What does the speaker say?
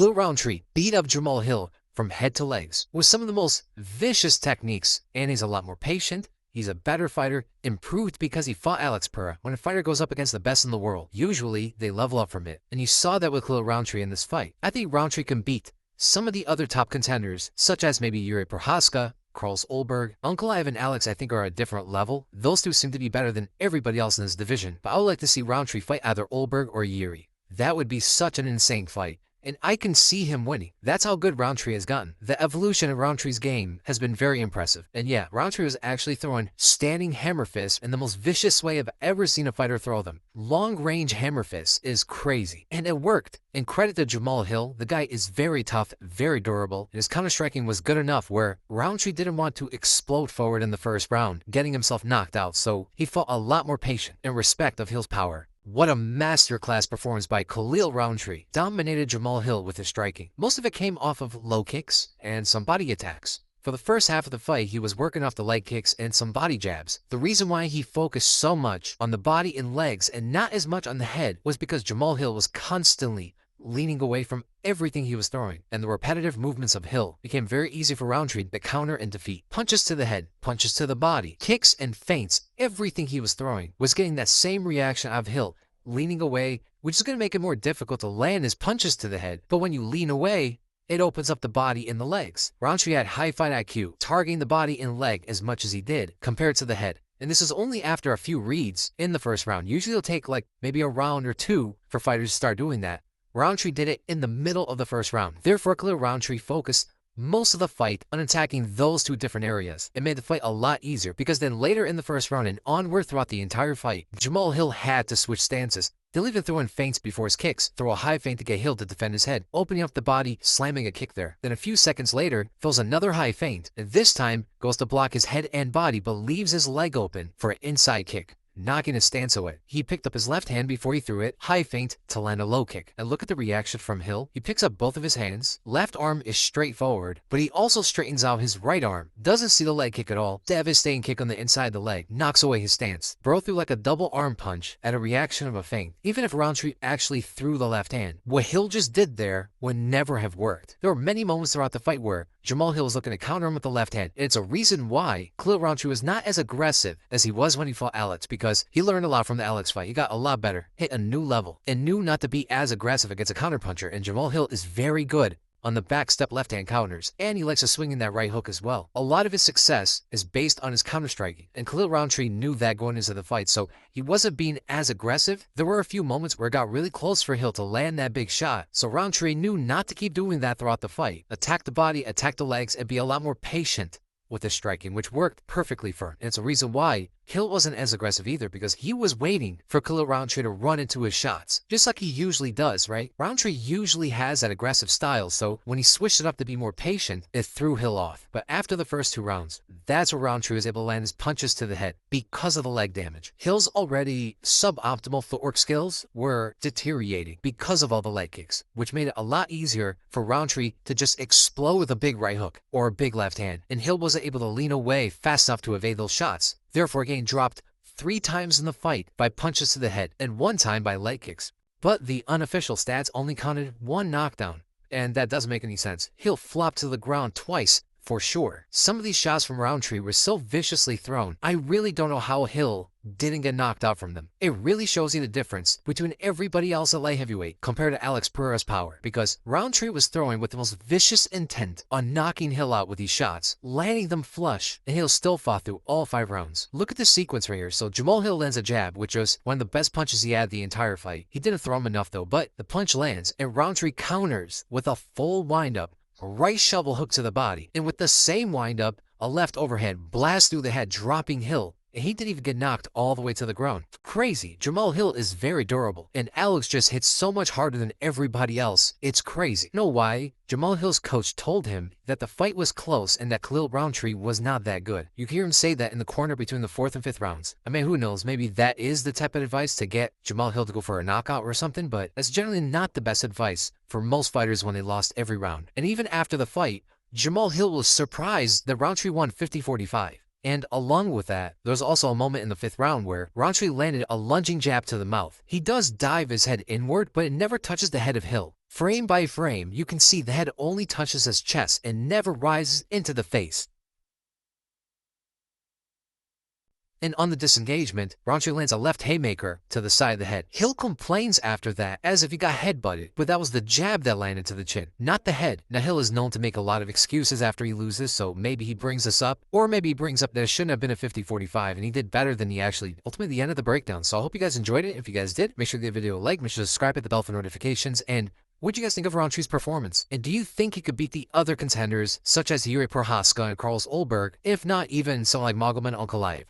Khalil Roundtree beat up Jamahal Hill from head to legs with some of the most vicious techniques, and he's a lot more patient. He's a better fighter, improved because he fought Alex Pereira. When a fighter goes up against the best in the world, usually they level up from it. And you saw that with Khalil Roundtree in this fight. I think Roundtree can beat some of the other top contenders, such as maybe Jiri Prochazka, Carlos Ulberg. Ankalaev and Alex, I think, are at a different level. Those two seem to be better than everybody else in this division. But I would like to see Roundtree fight either Ulberg or Jiri. That would be such an insane fight. And I can see him winning. That's how good Roundtree has gotten. The evolution of Roundtree's game has been very impressive. And yeah, Roundtree was actually throwing standing hammer fists in the most vicious way I've ever seen a fighter throw them. Long-range hammer fists is crazy. And it worked. And credit to Jamahal Hill, the guy is very tough, very durable, and his counter-striking was good enough where Roundtree didn't want to explode forward in the first round, getting himself knocked out, so he fought a lot more patient in respect of Hill's power. What a masterclass performance by Khalil Roundtree. Dominated Jamahal Hill with his striking. Most of it came off of low kicks and some body attacks. For the first half of the fight, he was working off the leg kicks and some body jabs. The reason why he focused so much on the body and legs and not as much on the head was because Jamahal Hill was constantly leaning away from everything he was throwing, and the repetitive movements of Hill became very easy for Roundtree to counter and defeat. Punches to the head, punches to the body, kicks and feints, everything he was throwing was getting that same reaction out of Hill, leaning away, which is going to make it more difficult to land his punches to the head. But when you lean away, it opens up the body and the legs. Roundtree had high fight IQ, targeting the body and leg as much as he did compared to the head. And this is only after a few reads in the first round. Usually it'll take like maybe a round or two for fighters to start doing that. Roundtree did it in the middle of the first round. Therefore, Khalil Roundtree focused most of the fight on attacking those two different areas. It made the fight a lot easier because then later in the first round and onward throughout the entire fight, Jamahal Hill had to switch stances. They'll even throw in feints before his kicks, throw a high feint to get Hill to defend his head, opening up the body, slamming a kick there. Then a few seconds later, throws another high feint, and this time goes to block his head and body but leaves his leg open for an inside kick, knocking his stance away. He picked up his left hand before he threw it, high feint to land a low kick. And look at the reaction from Hill. He picks up both of his hands, left arm is straight forward, but he also straightens out his right arm, doesn't see the leg kick at all, devastating kick on the inside of the leg, knocks away his stance. Bro threw like a double arm punch at a reaction of a feint. Even if Roundtree actually threw the left hand, what Hill just did there would never have worked. There were many moments throughout the fight where Jamahal Hill was looking to counter him with the left hand. And it's a reason why Khalil Roundtree was not as aggressive as he was when he fought Alex, because he learned a lot from the Alex fight. He got a lot better, hit a new level, and knew not to be as aggressive against a counterpuncher. And Jamahal Hill is very good on the back step left hand counters, and he likes to swing in that right hook as well. A lot of his success is based on his counter striking, and Khalil Roundtree knew that going into the fight, so he wasn't being as aggressive. There were a few moments where it got really close for Hill to land that big shot, so Roundtree knew not to keep doing that throughout the fight. Attack the body, attack the legs, and be a lot more patient with his striking, which worked perfectly for him. And it's a reason why Hill wasn't as aggressive either, because he was waiting for Khalil Roundtree to run into his shots, just like he usually does, right? Roundtree usually has that aggressive style, so when he switched it up to be more patient, it threw Hill off. But after the first two rounds, that's where Roundtree was able to land his punches to the head because of the leg damage. Hill's already suboptimal footwork skills were deteriorating because of all the leg kicks, which made it a lot easier for Roundtree to just explode with a big right hook or a big left hand, and Hill wasn't able to lean away fast enough to evade those shots, therefore getting dropped 3 times in the fight by punches to the head and 1 time by leg kicks. But the unofficial stats only counted 1 knockdown, and that doesn't make any sense. Hill flopped to the ground twice for sure. Some of these shots from Roundtree were so viciously thrown, I really don't know how Hill didn't get knocked out from them. It really shows you the difference between everybody else at light heavyweight compared to Alex Pereira's power, because Roundtree was throwing with the most vicious intent on knocking Hill out with these shots, landing them flush, and Hill still fought through all 5 rounds. Look at the sequence right here. So Jamahal Hill lands a jab, which was one of the best punches he had the entire fight. He didn't throw him enough though, but the punch lands, and Roundtree counters with a full windup, a right shovel hook to the body, and with the same windup, a left overhand blast through the head, dropping Hill. And he didn't even get knocked all the way to the ground. Crazy. Jamahal Hill is very durable, and Alex just hits so much harder than everybody else. It's crazy. You know why? Jamahal Hill's coach told him that the fight was close and that Khalil Roundtree was not that good. You can hear him say that in the corner between the 4th and 5th rounds. I mean, who knows? Maybe that is the type of advice to get Jamahal Hill to go for a knockout or something, but that's generally not the best advice for most fighters when they lost every round. And even after the fight, Jamahal Hill was surprised that Roundtree won 50-45. And along with that, there's also a moment in the 5th round where Roundtree landed a lunging jab to the mouth. He does dive his head inward, but it never touches the head of Hill. Frame by frame, you can see the head only touches his chest and never rises into the face. And on the disengagement, Roundtree lands a left haymaker to the side of the head. Hill complains after that as if he got headbutted, but that was the jab that landed to the chin, not the head. Now Hill is known to make a lot of excuses after he loses, so maybe he brings this up, or maybe he brings up that it shouldn't have been a 50-45 and he did better than he actually ultimately the end of the breakdown. So I hope you guys enjoyed it. If you guys did, make sure to give the video a like, make sure to subscribe, hit the bell for notifications, and what do you guys think of Rountree's performance? And do you think he could beat the other contenders, such as Jiri Prochazka and Carlos Ulberg, if not even someone like Magomed Ankalaev?